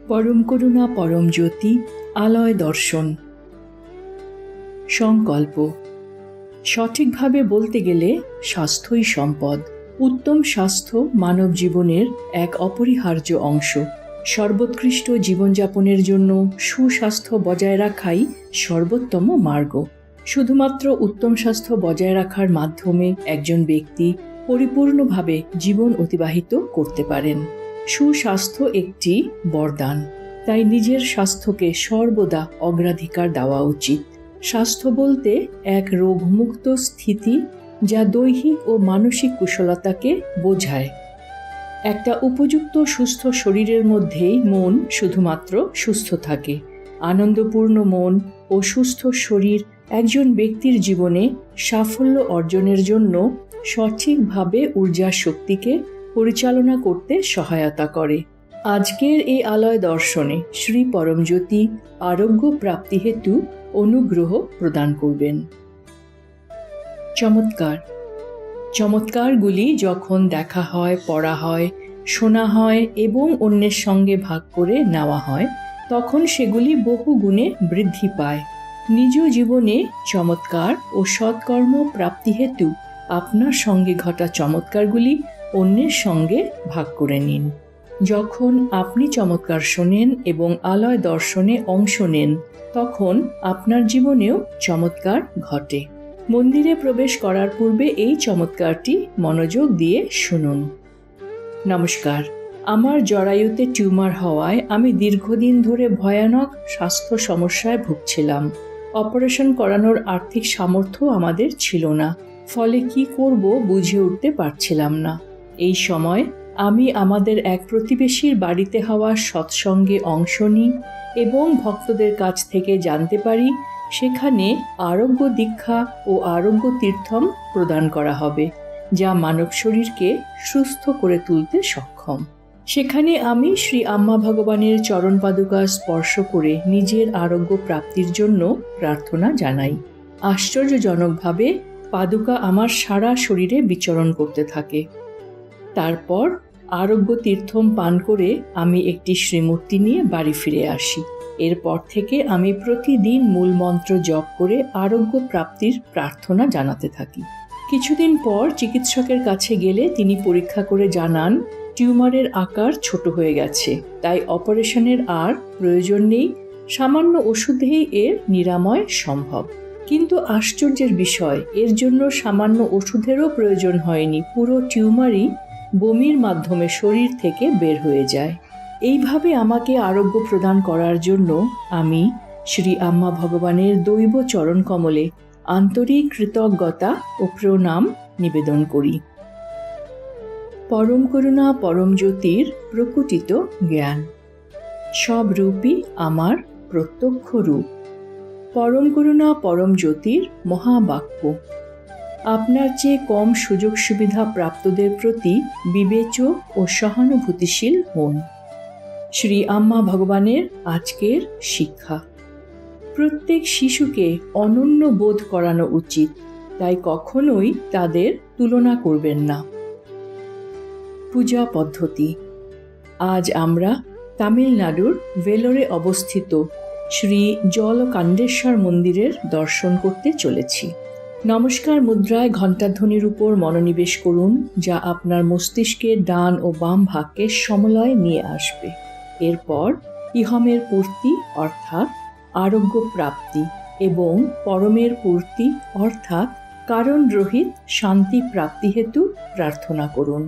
পরম করুণা পরম জ্যোতি আলয় দর্শন। সংকল্প। সঠিকভাবে বলতে গেলে স্বাস্থ্যই সম্পদ। উত্তম স্বাস্থ্য মানব জীবনের এক অপরিহার্য অংশ। সর্বোৎকৃষ্ট জীবনযাপনের জন্য সুস্বাস্থ্য বজায় রাখাই সর্বোত্তম মার্গ। শুধুমাত্র উত্তম স্বাস্থ্য বজায় রাখার মাধ্যমে একজন ব্যক্তি পরিপূর্ণভাবে জীবন অতিবাহিত করতে পারেন। সুস্বাস্থ্য একটি বরদান, তাই নিজের স্বাস্থ্যকে সর্বদা অগ্রাধিকার দেওয়া উচিত। স্বাস্থ্য বলতে এক রোগমুক্ত স্থিতি, যা দৈহিক ও মানসিক কুশলতাকে বোঝায়। একটা উপযুক্ত সুস্থ শরীরের মধ্যেই মন শুধুমাত্র সুস্থ থাকে। আনন্দপূর্ণ মন ও সুস্থ শরীর একজন ব্যক্তির জীবনে সাফল্য অর্জনের জন্য সঠিকভাবে ঊর্জা শক্তিকে পরিচালনা করতে সহায়তা করে। আজকের এই আলয় দর্শনে শ্রী পরমজ্যোতি আরোগ্য প্রাপ্তি হেতু অনুগ্রহ প্রদান করবেন। চমৎকার। চমৎকারগুলি যখন দেখা হয়, পড়া হয়, শোনা হয় এবং অন্যের সঙ্গে ভাগ করে নেওয়া হয়, তখন সেগুলি বহু গুণে বৃদ্ধি পায়। নিজ জীবনে চমৎকার ও সৎকর্ম প্রাপ্তি হেতু আপনার সঙ্গে ঘটা চমৎকারগুলি অন্যের সঙ্গে ভাগ করে নিন। যখন আপনি চমৎকার শোনেন এবং আলয় দর্শনে অংশ নেন, তখন আপনার জীবনেও চমৎকার ঘটে। মন্দিরে প্রবেশ করার পূর্বে এই চমৎকারটি মনোযোগ দিয়ে শুনুন। নমস্কার। আমার জরায়ুতে টিউমার হওয়ায় আমি দীর্ঘদিন ধরে ভয়ানক স্বাস্থ্য সমস্যায় ভুগছিলাম। অপারেশন করানোর আর্থিক সামর্থ্য আমাদের ছিল না, ফলে কি করব বুঝে উঠতে পারছিলাম না। এই সময় আমি আমাদের এক প্রতিবেশীর বাড়িতে হওয়া সৎসঙ্গে অংশ নিই এবং ভক্তদের কাছ থেকে জানতে পারি সেখানে আরোগ্য দীক্ষা ও আরোগ্য তীর্থম প্রদান করা হবে, যা মানব শরীরকে সুস্থ করে তুলতে সক্ষম। সেখানে আমি শ্রী আম্মা ভগবানের চরণ পাদুকা স্পর্শ করে নিজের আরোগ্য প্রাপ্তির জন্য প্রার্থনা জানাই। আশ্চর্যজনকভাবে পাদুকা আমার সারা শরীরে বিচরণ করতে থাকে। তারপর আরোগ্য তীর্থম পান করে আমি একটি শ্রীমূর্তি নিয়ে বাড়ি ফিরে আসি। এরপর থেকে আমি প্রতিদিন মূল মন্ত্র জপ করে আরোগ্য প্রাপ্তির প্রার্থনা জানাতে থাকি। কিছুদিন পর চিকিৎসকের কাছে গেলে তিনি পরীক্ষা করে জানান টিউমারের আকার ছোট হয়ে গেছে, তাই অপারেশনের আর প্রয়োজন নেই, সামান্য ওষুধেই এর নিরাময় সম্ভব। কিন্তু আশ্চর্যের বিষয়, এর জন্য সামান্য ওষুধেরও প্রয়োজন হয়নি, পুরো টিউমারই বমির মাধ্যমে শরীর থেকে বের হয়ে যায়। এইভাবে আমাকে আরোগ্য প্রদান করার জন্য আমি শ্রী আম্মা ভগবানের দৈব চরণ কমলে আন্তরিক কৃতজ্ঞতা ও প্রণাম নিবেদন করি। পরম করুণা পরম জ্যোতির প্রকটিত জ্ঞান, সব রূপই আমার প্রত্যক্ষ রূপ। পরম করুণা পরম জ্যোতির মহাবাক্য, আপনার চেয়ে কম সুযোগ সুবিধা প্রাপ্তদের প্রতি বিবেচ্য ও সহানুভূতিশীল হন। শ্রী আম্মা ভগবানের আজকের শিক্ষা, প্রত্যেক শিশুকে অনন্য বোধ করানো উচিত, তাই কখনোই তাদের তুলনা করবেন না। পূজা পদ্ধতি। আজ আমরা তামিলনাড়ুর ভেলোরে অবস্থিত শ্রী জলকান্ডেশ্বর মন্দিরের দর্শন করতে চলেছি। নমস্কার মুদ্রায় ঘণ্টাধ্বনির উপর মনোনিবেশ করুন, যা আপনার মস্তিষ্কের ডান ও বাম ভাগকে সমলয়ে নিয়ে আসবে। এরপর ইহমের পূর্তি অর্থাৎ আরোগ্য প্রাপ্তি এবং পরমের পূর্তি অর্থাৎ কারণ রহিত শান্তি প্রাপ্তি হেতু প্রার্থনা করুন।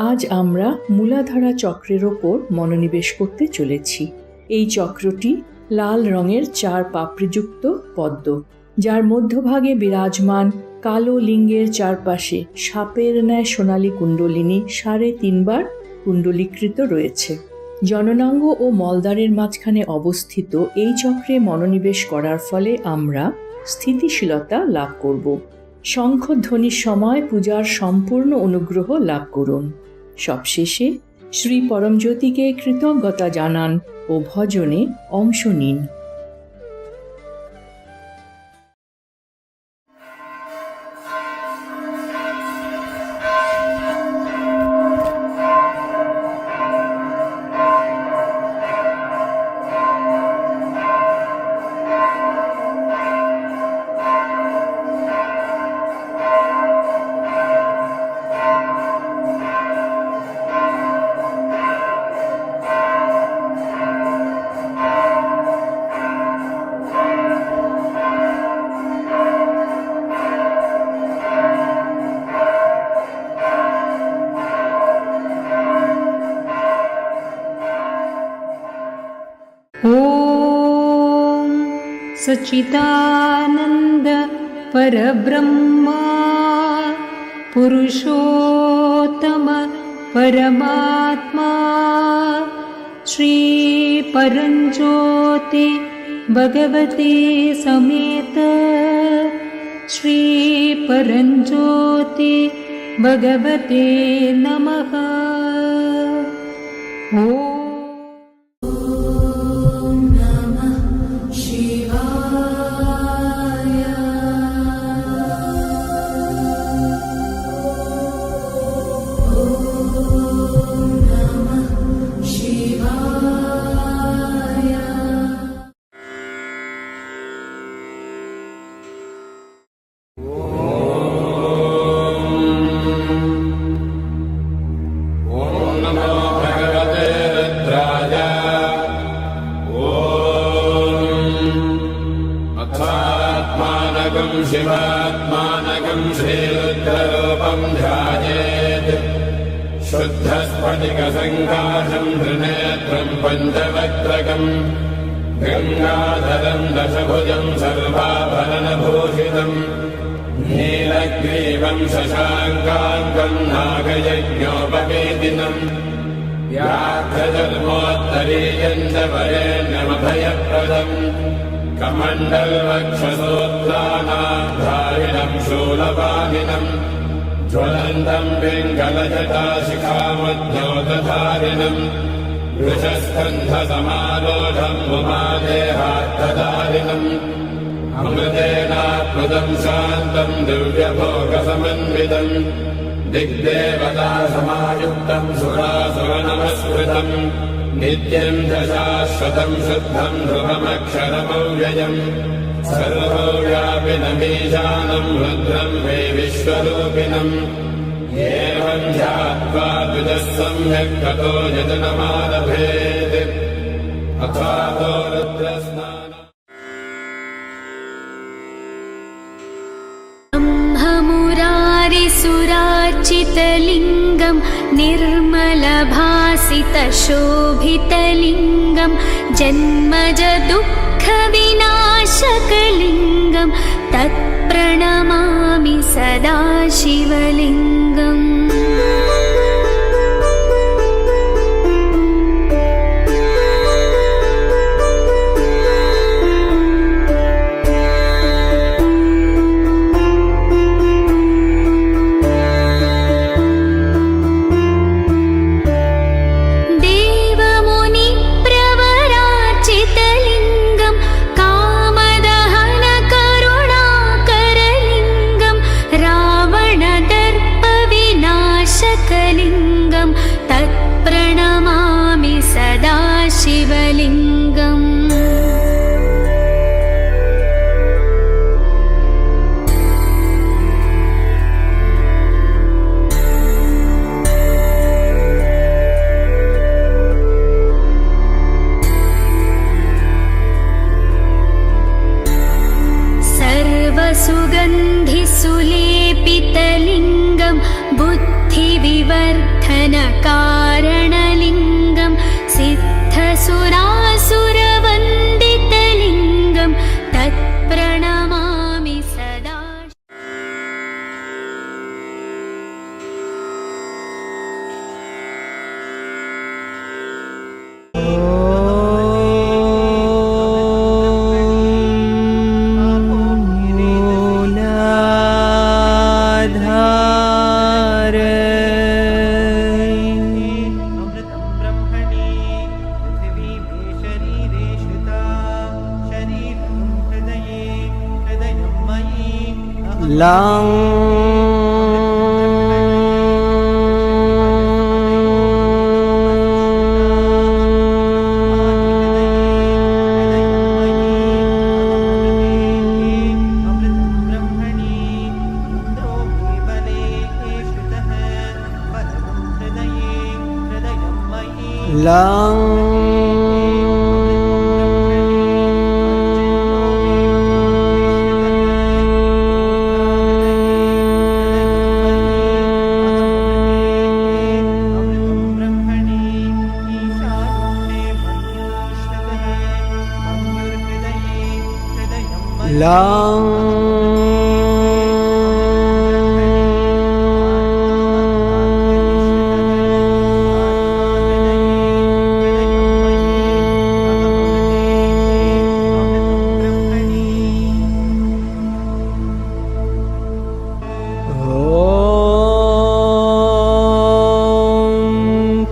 আজ আমরা মূলাধারা চক্রের ওপর মনোনিবেশ করতে চলেছি। এই চক্রটি লাল রঙের 4 পাপড়িযুক্ত পদ্ম, যার মধ্যভাগে বিরাজমান কালো লিঙ্গের চারপাশে সাপের ন্যায় সোনালী কুণ্ডলিনী 3.5 বার কুণ্ডলীকৃত রয়েছে। জননাঙ্গ ও মলদ্বারের মাঝখানে অবস্থিত এই চক্রে মনোনিবেশ করার ফলে আমরা স্থিতিশীলতা লাভ করব। শঙ্খধ্বনির সময় পূজার সম্পূর্ণ অনুগ্রহ লাভ করুন। সবশেষে শ্রী পরমজ্যোতিকে কৃতজ্ঞতা জানান ও ভজনে অংশ নিন। ॐ सच्चिदानन्द परब्रह्मा पुरुषोत्तम परमात्मा श्री परञ्ज्योति भगवते समेत श्री परञ्ज्योति भगवते नमः। ॐ शिवात्मानकं श्रीरुद्ररूपं ध्यायेत् शुद्धस्फटिकसङ्काशं त्रिनेत्रं पञ्चवक्त्रकं गङ्गाधरं दशभुजं सर्वाभरणभूषितं नीलग्रीवं शशाङ्काङ्कं नागयज्ञोपवेदिनं व्याघ्रजन्मोत्तरीयं च वरेण्यमभयप्रदम् कमण्डलवक्षसूत्राणाधारिणं शूलपाणिनं ज्वलन्तं पिङ्गलजटाशिखामध्योतधारिणं वृषस्कन्धसमारोढं उमादेहार्थधारिणम् अमृतेनात्मदं शान्तं दिव्यभोगसमन्वितं दिग्देवतासमायुक्तं सुरासुरनमस्कृतम् नित्यं च शाश्वतं शुद्धं ध्रुवमक्षरमव्ययम् सर्वव्यापिनमीशानं रुद्रं मे विश्वरूपिणम् एवं ध्यात्वा द्विजः सम्यक् ततो यजनमारभेत् अथातो रुद्रस्नानम्। सुरार्चितलिङ्गं निर्मलभासितशोभितलिङ्गं जन्मजदुःखविनाशकलिङ्गं तत्प्रणमामि सदा शिवलिङ्गम्। तत्प्रणमामि सदा शिवलिङ्गम्। सर्वसुगन्धिसुलेपितलिङ्गं बुद्धिविवर्धनकारणलिङ्गं सिद्धसुरासुरवन्दितलिङ्गं तत्प्रणमामि सदा। लां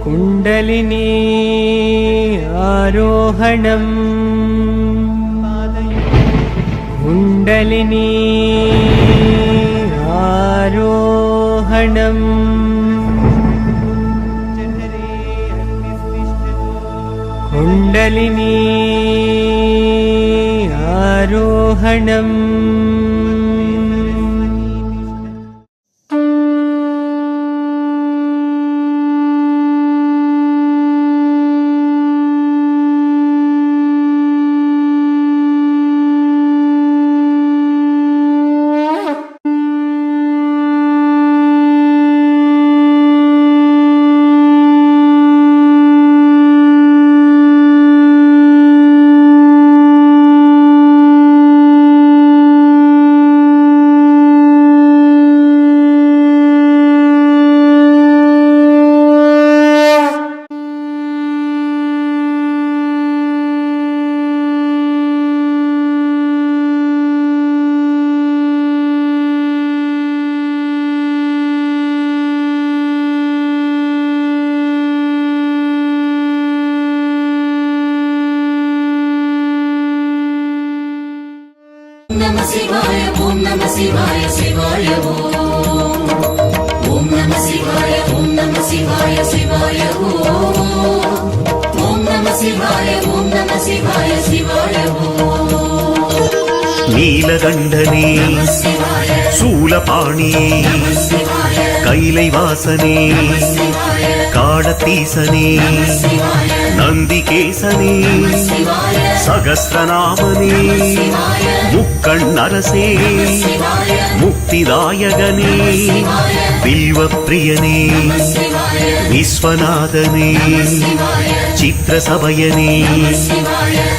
कुण्डलिनी आरोहणम् कुण्डलिनी आरोहणम् कुण्डलिनी आरोहणम् नमः शिवाय ॐ नमः शिवाय शिवाय ॐ नमः शिवाय ॐ नमः शिवाय शिवाय ॐ नमः शिवाय ॐ नमः शिवाय शिवाय நீலகண்டனே சூலபாணியே கைலைவாசனே காடத்தீசனே நந்திகேசனே சகஸ்ரநாமனே முக்கண்ணரசே முக்திதாயகனே வில்வப்பிரியனே விஸ்வநாதனே சித்திரசபயனே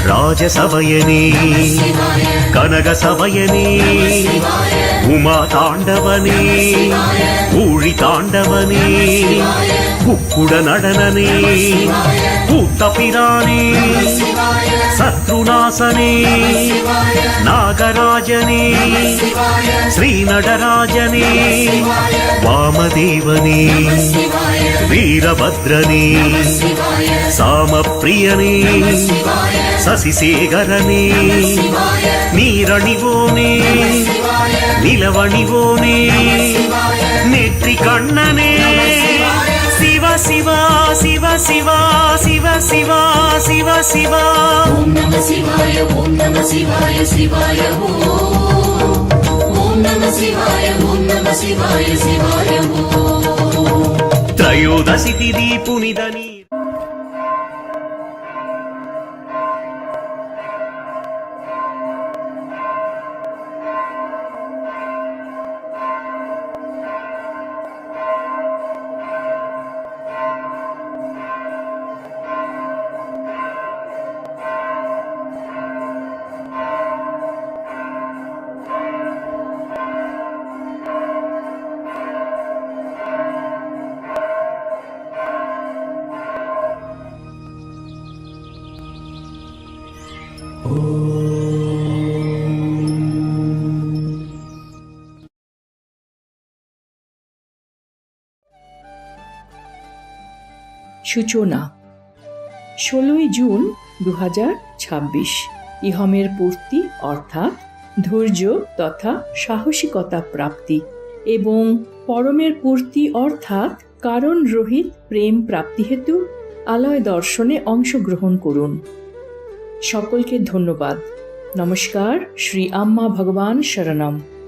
ராஜசபயனே கனகசபயனே உமா தாண்டவனே ஊழி தாண்டவனே குக்குட நடனனே கூத்தபிரானே சத்ருநாசனே நாகராஜனே ஸ்ரீநடராஜனே வாமதேவனே வீரபத்ரனே சாமப்பிரியனே சசிசேகரனே நீரணிவோனே நிலவணிவோனே நெற்றி கண்ணனே சிவ சிவா சிவ சிவா சிவ சிவா சிவ சிவா ॐ नमः शिवाय ॐ नमः शिवाय शिवाय ॐ नमः शिवाय ॐ नमः शिवाय शिवाय त्रयोदशि तिथि पुनिदनी সূচনা 16ই জুন 2026 ইহমের পূর্তি অর্থাৎ ধৈর্য তথা সাহসিকতা প্রাপ্তি এবং পরমের পূর্তি অর্থাৎ কারণ রহিত প্রেম প্রাপ্তি হেতু আলয় দর্শনে অংশগ্রহণ করুন। সকলকে ধন্যবাদ। নমস্কার। শ্রী আম্মা ভগবান শরণম।